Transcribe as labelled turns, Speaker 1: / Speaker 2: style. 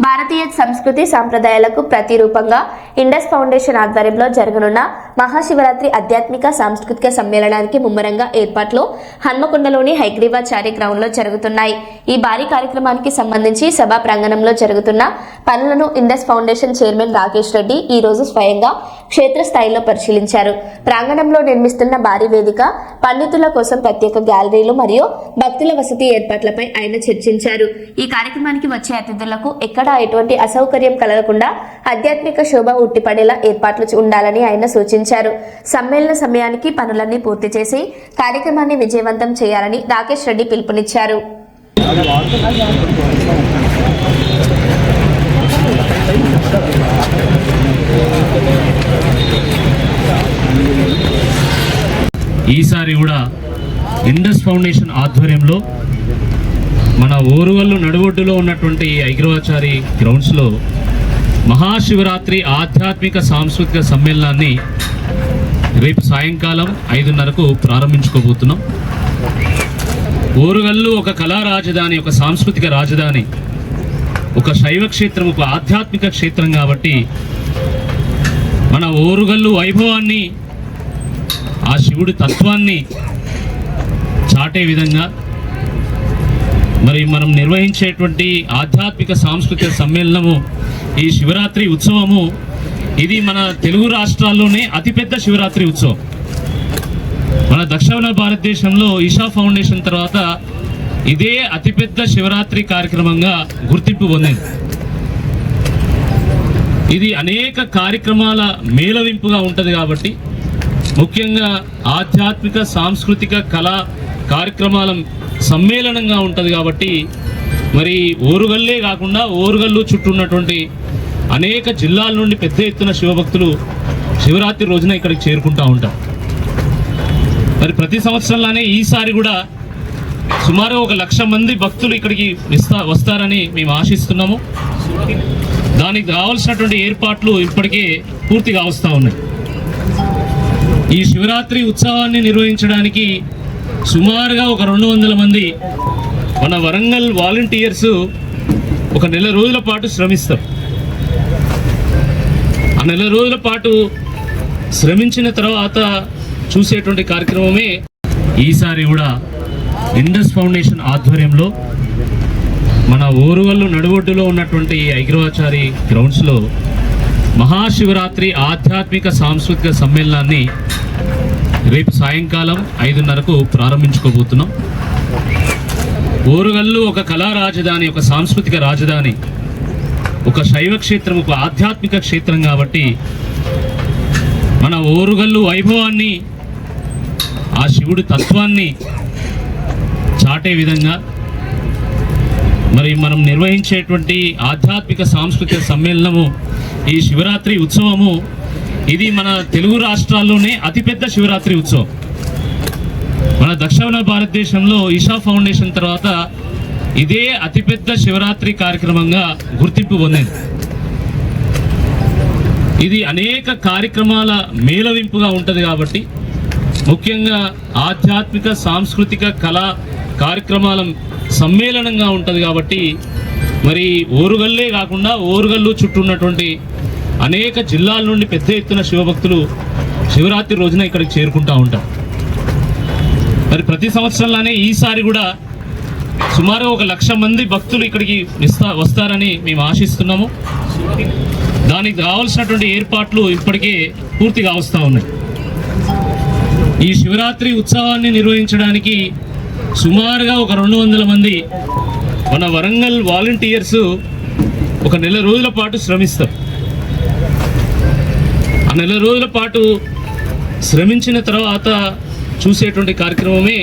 Speaker 1: భారతీయ సంస్కృతి సంప్రదాయాలకు ప్రతిరూపంగా ఇండస్ ఫౌండేషన్ ఆధ్వర్యంలో జరగనున్న మహాశివరాత్రి ఆధ్యాత్మిక సాంస్కృతిక సమ్మేళనానికి ముమ్మరంగా ఏర్పాట్లు హన్మకొండలోని హయగ్రీవాచార్య గ్రౌండ్ లో జరుగుతున్నాయి. ఈ భారీ కార్యక్రమానికి సంబంధించి సభా ప్రాంగణంలో జరుగుతున్న పనులను Indus foundation chairman Rakesh Reddy ఈ రోజు స్వయంగా క్షేత్రస్థాయిలో పరిశీలించారు. ప్రాంగణంలో నిర్మిస్తున్న భారీ వేదిక, పండితుల కోసం ప్రత్యేక గ్యాలరీలు మరియు భక్తుల వసతి ఏర్పాట్లపై ఆయన చర్చించారు. ఈ కార్యక్రమానికి వచ్చే అతిథులకు ఎక్కడ ఎటువంటి అసౌకర్యం కలగకుండా ఆధ్యాత్మిక శోభ ఉట్టిపడేలా ఏర్పాట్లు ఉండాలని ఆయన సూచించారు. సమ్మేళన సమయానికి పనులన్నీ పూర్తి చేసి కార్యక్రమాన్ని విజయవంతం చేయాలని రాకేష్ రెడ్డి పిలుపునిచ్చారు.
Speaker 2: ఈసారి కూడా ఇండస్ ఫౌండేషన్ ఆధ్వర్యంలో మన ఓరుగల్లు నడుగొడ్డులో ఉన్నటువంటి హయగ్రీవాచారి గ్రౌండ్స్లో మహాశివరాత్రి ఆధ్యాత్మిక సాంస్కృతిక సమ్మేళనాన్ని రేపు సాయంకాలం 5:30కు ప్రారంభించుకోబోతున్నాం. ఓరుగల్లు ఒక కళా రాజధాని, ఒక సాంస్కృతిక రాజధాని, ఒక శైవ క్షేత్రం, ఒక ఆధ్యాత్మిక క్షేత్రం కాబట్టి మన ఓరుగల్లు వైభవాన్ని, ఆ శివుడి తత్వాన్ని చాటే విధంగా మరి మనం నిర్వహించేటువంటి ఆధ్యాత్మిక సాంస్కృతిక సమ్మేళనము, ఈ శివరాత్రి ఉత్సవము, ఇది మన తెలుగు రాష్ట్రాల్లోనే అతిపెద్ద శివరాత్రి ఉత్సవం. మన దక్షిణ భారతదేశంలో ఈషా ఫౌండేషన్ తర్వాత ఇదే అతిపెద్ద శివరాత్రి కార్యక్రమంగా గుర్తింపు పొందింది. ఇది అనేక కార్యక్రమాల మేళవింపుగా ఉంటుంది కాబట్టి, ముఖ్యంగా ఆధ్యాత్మిక సాంస్కృతిక కళా కార్యక్రమాల సమ్మేళనంగా ఉంటుంది కాబట్టి, మరి ఓరుగల్లే కాకుండా ఓరుగల్లు చుట్టూ ఉన్నటువంటి అనేక జిల్లాల నుండి పెద్ద ఎత్తున శివభక్తులు శివరాత్రి రోజున ఇక్కడికి చేరుకుంటూ ఉంటారు. మరి ప్రతి సంవత్సరంలానే ఈసారి కూడా సుమారు 1,00,000 మంది భక్తులు ఇక్కడికి వస్తారని మేము ఆశిస్తున్నాము. దానికి కావాల్సినటువంటి ఏర్పాట్లు ఇప్పటికే పూర్తిగా వస్తూ ఉన్నాయి. ఈ శివరాత్రి ఉత్సవాన్ని నిర్వహించడానికి సుమారుగా 200 మంది మన వరంగల్ వాలంటీర్స్ 1 నెల రోజుల పాటు శ్రమిస్తారు. ఆ నెల రోజుల పాటు శ్రమించిన తర్వాత చూసేటువంటి కార్యక్రమమే ఈసారి కూడా ఇండస్ ఫౌండేషన్ ఆధ్వర్యంలో మన ఓరుగల్లు నడుగొడ్డులో ఉన్నటువంటి హయగ్రీవాచారి గ్రౌండ్స్లో మహాశివరాత్రి ఆధ్యాత్మిక సాంస్కృతిక సమ్మేళనాన్ని రేపు సాయంకాలం 5:30కు ప్రారంభించుకోబోతున్నాం. ఓరుగల్లు ఒక కళా రాజధాని, ఒక సాంస్కృతిక రాజధాని, ఒక శైవ క్షేత్రం, ఒక ఆధ్యాత్మిక క్షేత్రం కాబట్టి మన ఓరుగల్లు వైభవాన్ని, ఆ శివుడి తత్వాన్ని చాటే విధంగా మరి మనం నిర్వహించేటువంటి ఆధ్యాత్మిక సాంస్కృతిక సమ్మేళనము, ఈ శివరాత్రి ఉత్సవము, ఇది మన తెలుగు రాష్ట్రాల్లోనే అతిపెద్ద శివరాత్రి ఉత్సవం. మన దక్షిణ భారతదేశంలో ఈషా ఫౌండేషన్ తర్వాత ఇదే అతిపెద్ద శివరాత్రి కార్యక్రమంగా గుర్తింపు పొందింది. ఇది అనేక కార్యక్రమాల మేళవింపుగా ఉంటుంది కాబట్టి, ముఖ్యంగా ఆధ్యాత్మిక సాంస్కృతిక కళా కార్యక్రమాల సమ్మేళనంగా ఉంటుంది కాబట్టి, మరి ఓరుగల్లే కాకుండా ఓరుగల్లు చుట్టూ ఉన్నటువంటి అనేక జిల్లాల నుండి పెద్ద ఎత్తున శివభక్తులు శివరాత్రి రోజున ఇక్కడికి చేరుకుంటూ ఉంటారు. మరి ప్రతి సంవత్సరంలానే ఈసారి కూడా సుమారు 1,00,000 మంది భక్తులు ఇక్కడికి వస్తారని మేము ఆశిస్తున్నాము. దానికి కావాల్సినటువంటి ఏర్పాట్లు ఇప్పటికే పూర్తిగా వస్తూ ఉన్నాయి. ఈ శివరాత్రి ఉత్సవాన్ని నిర్వహించడానికి సుమారుగా 200 మంది మన వరంగల్ వాలంటీర్స్ 1 నెల రోజుల పాటు శ్రమిస్తారు. ఆ నెల రోజుల పాటు శ్రమించిన తర్వాత చూసేటువంటి కార్యక్రమమే